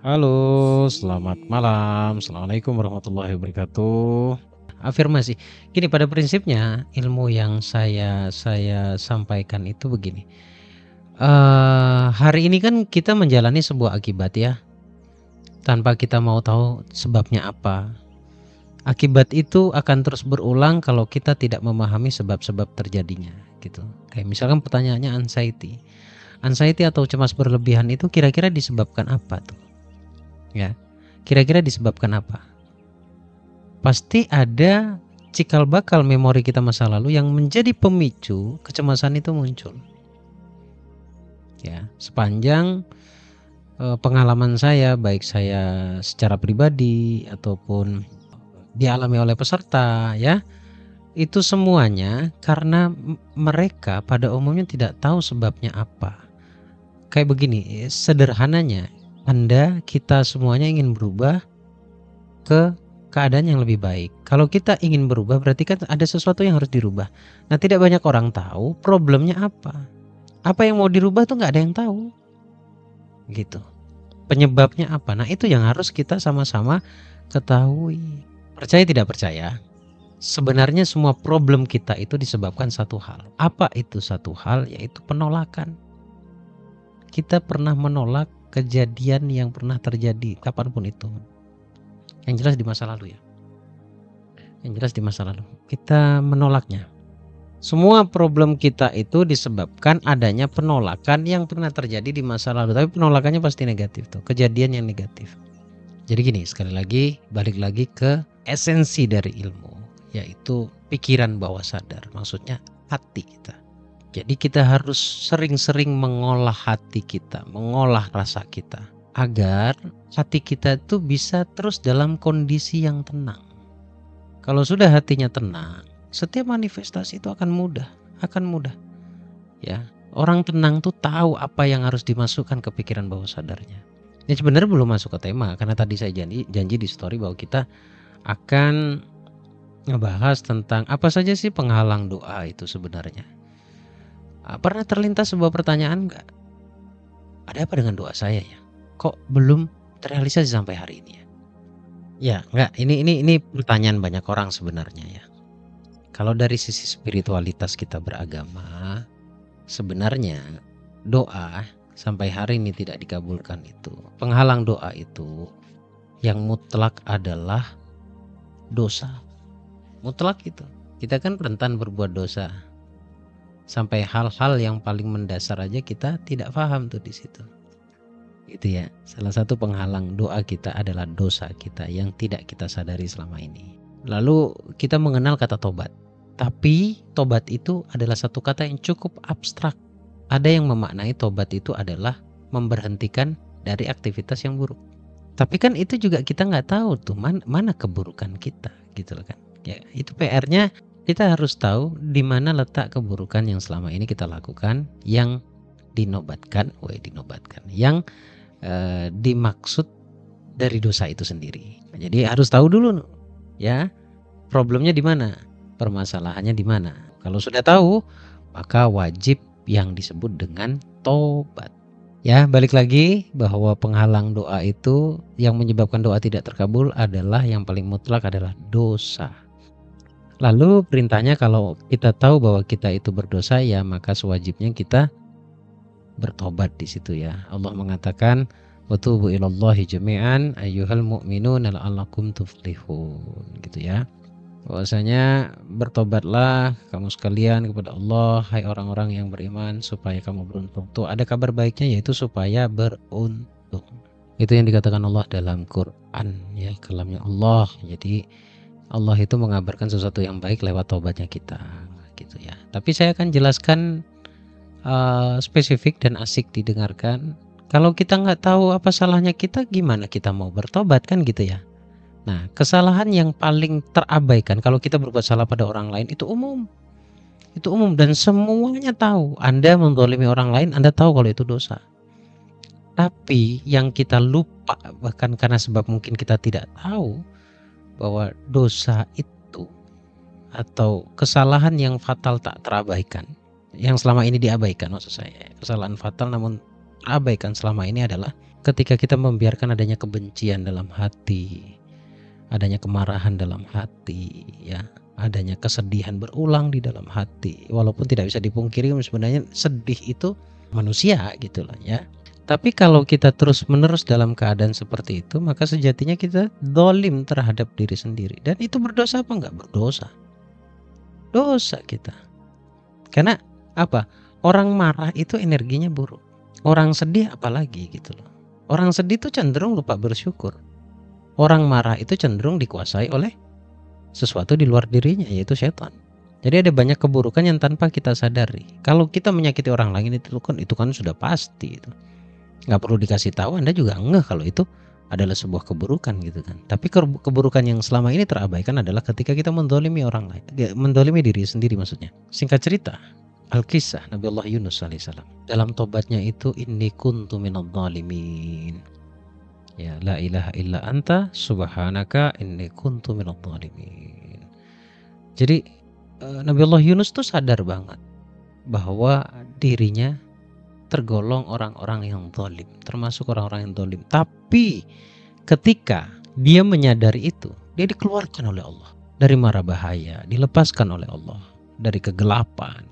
Halo, selamat malam. Assalamualaikum warahmatullahi wabarakatuh. Afirmasi. Gini, pada prinsipnya ilmu yang saya sampaikan itu begini. Hari ini kan kita menjalani sebuah akibat ya, tanpa kita mau tahu sebabnya apa. Akibat itu akan terus berulang kalau kita tidak memahami sebab-sebab terjadinya, gitu. Kayak misalkan pertanyaannya anxiety. Anxiety atau cemas berlebihan itu kira-kira disebabkan apa tuh? Ya. Kira-kira disebabkan apa? Pasti ada cikal bakal memori kita masa lalu yang menjadi pemicu kecemasan itu muncul. Ya, sepanjang pengalaman saya, baik saya secara pribadi ataupun dialami oleh peserta ya, itu semuanya karena mereka pada umumnya tidak tahu sebabnya apa. Kayak begini, sederhananya, kita semuanya ingin berubah ke keadaan yang lebih baik. Kalau kita ingin berubah berarti kan ada sesuatu yang harus dirubah. Nah, tidak banyak orang tahu problemnya apa. Apa yang mau dirubah tuh nggak ada yang tahu. Gitu. Penyebabnya apa? Nah, itu yang harus kita sama-sama ketahui. Percaya tidak percaya, sebenarnya semua problem kita itu disebabkan satu hal. Apa itu satu hal? Yaitu penolakan. Kita pernah menolak kejadian yang pernah terjadi kapanpun itu. Yang jelas di masa lalu ya. Yang jelas di masa lalu. Kita menolaknya. Semua problem kita itu disebabkan adanya penolakan yang pernah terjadi di masa lalu. Tapi penolakannya pasti negatif tuh. Kejadian yang negatif. Jadi gini, sekali lagi balik lagi ke esensi dari ilmu, yaitu pikiran bawah sadar. Maksudnya hati kita. Jadi kita harus sering-sering mengolah hati kita, mengolah rasa kita, agar hati kita tuh bisa terus dalam kondisi yang tenang. Kalau sudah hatinya tenang, setiap manifestasi itu akan mudah. Ya, orang tenang tuh tahu apa yang harus dimasukkan ke pikiran bawah sadarnya. Ini sebenarnya belum masuk ke tema, karena tadi saya janji di story bahwa kita akan ngebahas tentang apa saja sih penghalang doa itu sebenarnya. Pernah terlintas sebuah pertanyaan nggak? Ada apa dengan doa saya ya? Kok belum terrealisasi sampai hari ini ya? Ya, nggak. Ini pertanyaan banyak orang sebenarnya ya. Kalau dari sisi spiritualitas kita beragama, sebenarnya doa sampai hari ini tidak dikabulkan itu. Penghalang doa itu yang mutlak adalah dosa. Mutlak itu. Kita kan rentan berbuat dosa. Sampai hal-hal yang paling mendasar aja kita tidak paham tuh di situ. Itu ya. Salah satu penghalang doa kita adalah dosa kita yang tidak kita sadari selama ini. Lalu kita mengenal kata tobat. Tapi tobat itu adalah satu kata yang cukup abstrak. Ada yang memaknai tobat itu adalah memberhentikan dari aktivitas yang buruk. Tapi kan itu juga kita nggak tahu tuh mana keburukan kita gitu loh kan. Ya, itu PR-nya kita harus tahu di mana letak keburukan yang selama ini kita lakukan yang dinobatkan, yang dimaksud dari dosa itu sendiri. Jadi harus tahu dulu ya, problemnya di mana, permasalahannya di mana. Kalau sudah tahu, maka wajib yang disebut dengan tobat. Ya, balik lagi bahwa penghalang doa itu yang menyebabkan doa tidak terkabul adalah yang paling mutlak adalah dosa. Lalu perintahnya kalau kita tahu bahwa kita itu berdosa ya maka sewajibnya kita bertobat di situ ya. Allah mengatakan watubu ilallahi jami'an ayyuhal mu'minun la'allakum tuflihun gitu ya. Bahwasanya bertobatlah kamu sekalian kepada Allah hai orang-orang yang beriman supaya kamu beruntung. Tuh ada kabar baiknya yaitu supaya beruntung. Itu yang dikatakan Allah dalam Quran ya, kalamnya Allah. Jadi Allah itu mengabarkan sesuatu yang baik lewat tobatnya kita gitu ya. Tapi saya akan jelaskan spesifik dan asik didengarkan. Kalau kita nggak tahu apa salahnya kita, gimana kita mau bertobat kan gitu ya. Nah, kesalahan yang paling terabaikan kalau kita berbuat salah pada orang lain itu umum. Itu umum dan semuanya tahu. Anda menzalimi orang lain, Anda tahu kalau itu dosa. Tapi yang kita lupa bahkan karena sebab mungkin kita tidak tahu bahwa dosa itu atau kesalahan yang fatal tak terabaikan, yang selama ini diabaikan maksud saya, kesalahan fatal namun terabaikan selama ini adalah ketika kita membiarkan adanya kebencian dalam hati, adanya kemarahan dalam hati, ya, adanya kesedihan berulang di dalam hati. Walaupun tidak bisa dipungkiri sebenarnya sedih itu manusia gitu loh ya. Tapi kalau kita terus-menerus dalam keadaan seperti itu, maka sejatinya kita zalim terhadap diri sendiri. Dan itu berdosa apa enggak? Berdosa. Dosa kita. Karena apa? Orang marah itu energinya buruk. Orang sedih apalagi gitu loh. Orang sedih itu cenderung lupa bersyukur. Orang marah itu cenderung dikuasai oleh sesuatu di luar dirinya, yaitu setan. Jadi ada banyak keburukan yang tanpa kita sadari. Kalau kita menyakiti orang lain itu kan sudah pasti itu. Nggak perlu dikasih tahu, Anda juga ngeh kalau itu adalah sebuah keburukan gitu kan. Tapi keburukan yang selama ini terabaikan adalah ketika kita mendolimi orang lain, mendolimi diri sendiri maksudnya. Singkat cerita, Al-Kisah Nabi Allah Yunus alaihissalam. Dalam tobatnya itu, inni kuntu minadh dhalimin. Ya, la ilaha illa anta subhanaka inni kuntu minadh dhalimin. Jadi Nabi Allah Yunus tuh sadar banget bahwa dirinya tergolong orang-orang yang zalim, termasuk orang-orang yang zalim. Tapi ketika dia menyadari itu, dia dikeluarkan oleh Allah dari mara bahaya, dilepaskan oleh Allah dari kegelapan,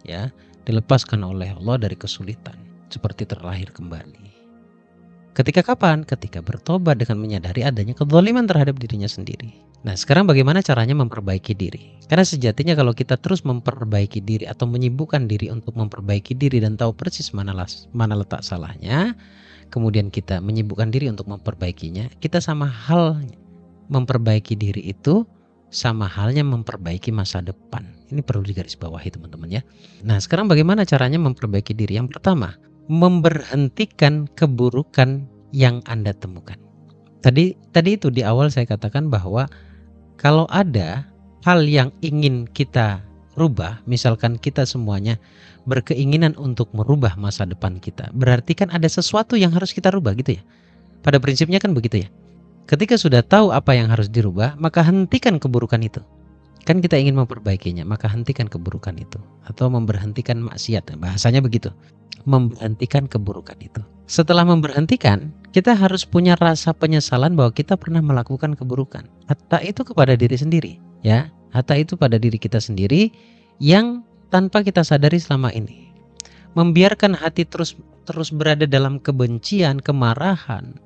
ya, dilepaskan oleh Allah dari kesulitan, seperti terlahir kembali. Ketika kapan? Ketika bertobat dengan menyadari adanya kezaliman terhadap dirinya sendiri. Nah, sekarang bagaimana caranya memperbaiki diri? Karena sejatinya kalau kita terus memperbaiki diri atau menyibukkan diri untuk memperbaiki diri dan tahu persis mana letak salahnya, kemudian kita menyibukkan diri untuk memperbaikinya, kita sama halnya memperbaiki diri itu sama halnya memperbaiki masa depan. Ini perlu digarisbawahi teman-teman ya. Nah, sekarang bagaimana caranya memperbaiki diri? Yang pertama, memberhentikan keburukan yang Anda temukan. Tadi itu di awal saya katakan bahwa kalau ada hal yang ingin kita rubah, misalkan kita semuanya berkeinginan untuk merubah masa depan kita, berarti kan ada sesuatu yang harus kita rubah gitu ya. Pada prinsipnya kan begitu ya. Ketika sudah tahu apa yang harus dirubah, maka hentikan keburukan itu. Kan kita ingin memperbaikinya, maka hentikan keburukan itu. Atau memberhentikan maksiat, bahasanya begitu. Memberhentikan keburukan itu. Setelah memberhentikan, kita harus punya rasa penyesalan bahwa kita pernah melakukan keburukan. Hatta itu kepada diri sendiri, ya. Hatta itu pada diri kita sendiri yang tanpa kita sadari selama ini. Membiarkan hati terus berada dalam kebencian, kemarahan,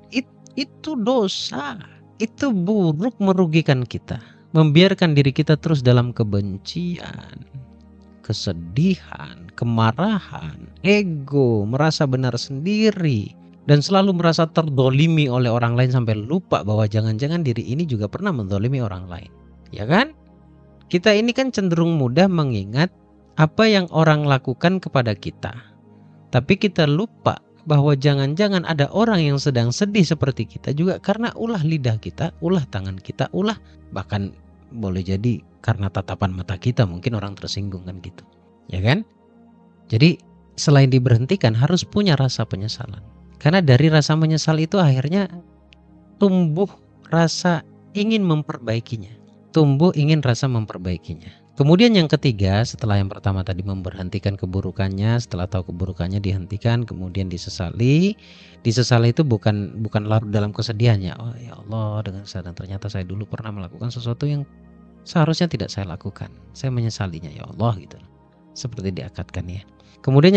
itu dosa. Itu buruk, merugikan kita. Membiarkan diri kita terus dalam kebencian, kesedihan, kemarahan, ego, merasa benar sendiri, dan selalu merasa terdolimi oleh orang lain sampai lupa bahwa jangan-jangan diri ini juga pernah mendolimi orang lain. Ya kan? Kita ini kan cenderung mudah mengingat apa yang orang lakukan kepada kita. Tapi kita lupa bahwa jangan-jangan ada orang yang sedang sedih seperti kita juga karena ulah lidah kita, ulah tangan kita, ulah bahkan boleh jadi karena tatapan mata kita, mungkin orang tersinggung kan gitu. Ya kan? Jadi selain diberhentikan harus punya rasa penyesalan. Karena dari rasa menyesal itu akhirnya tumbuh rasa ingin memperbaikinya. Tumbuh ingin rasa memperbaikinya. Kemudian yang ketiga, setelah yang pertama tadi memberhentikan keburukannya, setelah tahu keburukannya dihentikan, kemudian disesali. Disesali itu bukan larut dalam kesedihannya. Oh ya Allah, dengan sadar ternyata saya dulu pernah melakukan sesuatu yang seharusnya tidak saya lakukan. Saya menyesalinya ya Allah gitu. Seperti diakatkan ya. Kemudian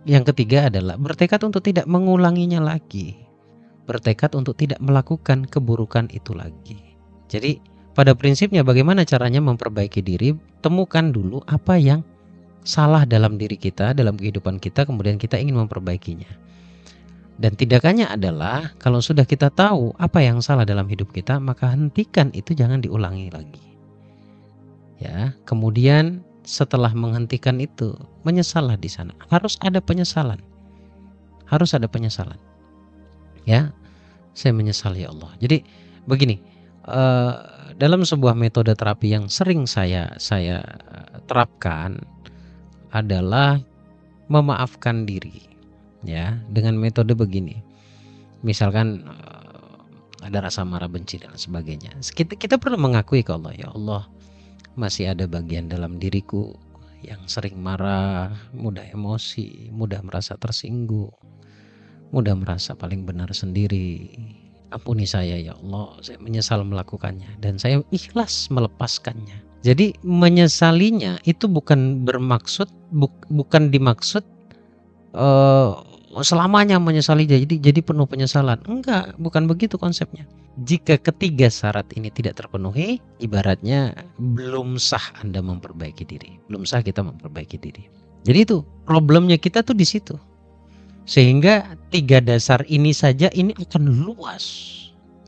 yang ketiga adalah bertekad untuk tidak mengulanginya lagi. Bertekad untuk tidak melakukan keburukan itu lagi. Jadi pada prinsipnya bagaimana caranya memperbaiki diri? Temukan dulu apa yang salah dalam diri kita, dalam kehidupan kita, kemudian kita ingin memperbaikinya. Dan tindakannya adalah kalau sudah kita tahu apa yang salah dalam hidup kita, maka hentikan itu, jangan diulangi lagi. Ya, kemudian setelah menghentikan itu, menyesallah di sana. Harus ada penyesalan. Harus ada penyesalan. Ya, saya menyesal ya Allah. Jadi begini, dalam sebuah metode terapi yang sering saya terapkan adalah memaafkan diri, ya, dengan metode begini. Misalkan ada rasa marah, benci dan sebagainya. Kita perlu mengakui ke Allah, ya Allah, masih ada bagian dalam diriku yang sering marah, mudah emosi, mudah merasa tersinggung, mudah merasa paling benar sendiri. Ampuni saya ya Allah, saya menyesal melakukannya dan saya ikhlas melepaskannya. Jadi menyesalinya itu bukan bermaksud bukan dimaksud selamanya menyesali jadi penuh penyesalan. Enggak, bukan begitu konsepnya. Jika ketiga syarat ini tidak terpenuhi, ibaratnya belum sah Anda memperbaiki diri. Belum sah kita memperbaiki diri. Jadi itu problemnya kita tuh di situ. Sehingga tiga dasar ini saja ini akan luas.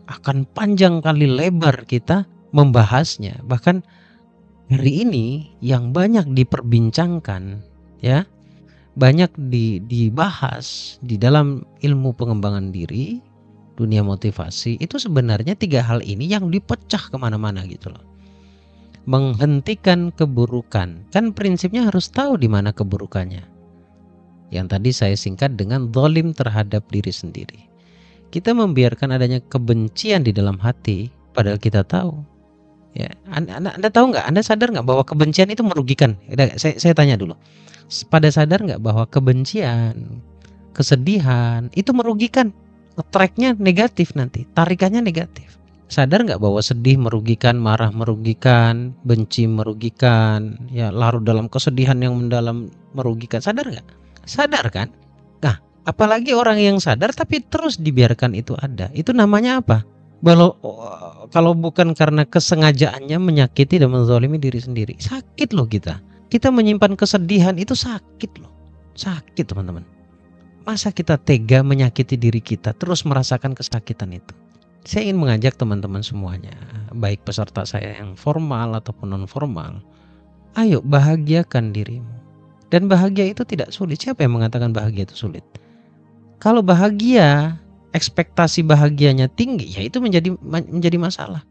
Akan panjang kali lebar kita membahasnya. Bahkan hari ini yang banyak diperbincangkan ya, banyak dibahas di dalam ilmu pengembangan diri, dunia motivasi, itu sebenarnya tiga hal ini yang dipecah kemana-mana gitu loh. Menghentikan keburukan, kan prinsipnya harus tahu di mana keburukannya. Yang tadi saya singkat dengan zalim terhadap diri sendiri. Kita membiarkan adanya kebencian di dalam hati, padahal kita tahu. Ya, Anda tahu nggak? Anda sadar nggak bahwa kebencian itu merugikan? Saya tanya dulu. Pada sadar nggak bahwa kebencian, kesedihan itu merugikan? Tracknya negatif nanti, tarikannya negatif. Sadar nggak bahwa sedih merugikan, marah merugikan, benci merugikan, ya larut dalam kesedihan yang mendalam merugikan? Sadar nggak? Sadar kan? Nah, apalagi orang yang sadar tapi terus dibiarkan itu ada. Itu namanya apa? Kalau bukan karena kesengajaannya menyakiti dan menzalimi diri sendiri, sakit loh kita. Kita menyimpan kesedihan itu sakit loh. Sakit teman-teman. Masa kita tega menyakiti diri kita terus merasakan kesakitan itu? Saya ingin mengajak teman-teman semuanya, baik peserta saya yang formal ataupun non formal, ayo bahagiakan dirimu. Dan bahagia itu tidak sulit. Siapa yang mengatakan bahagia itu sulit? Kalau bahagia, ekspektasi bahagianya tinggi, ya itu menjadi masalah.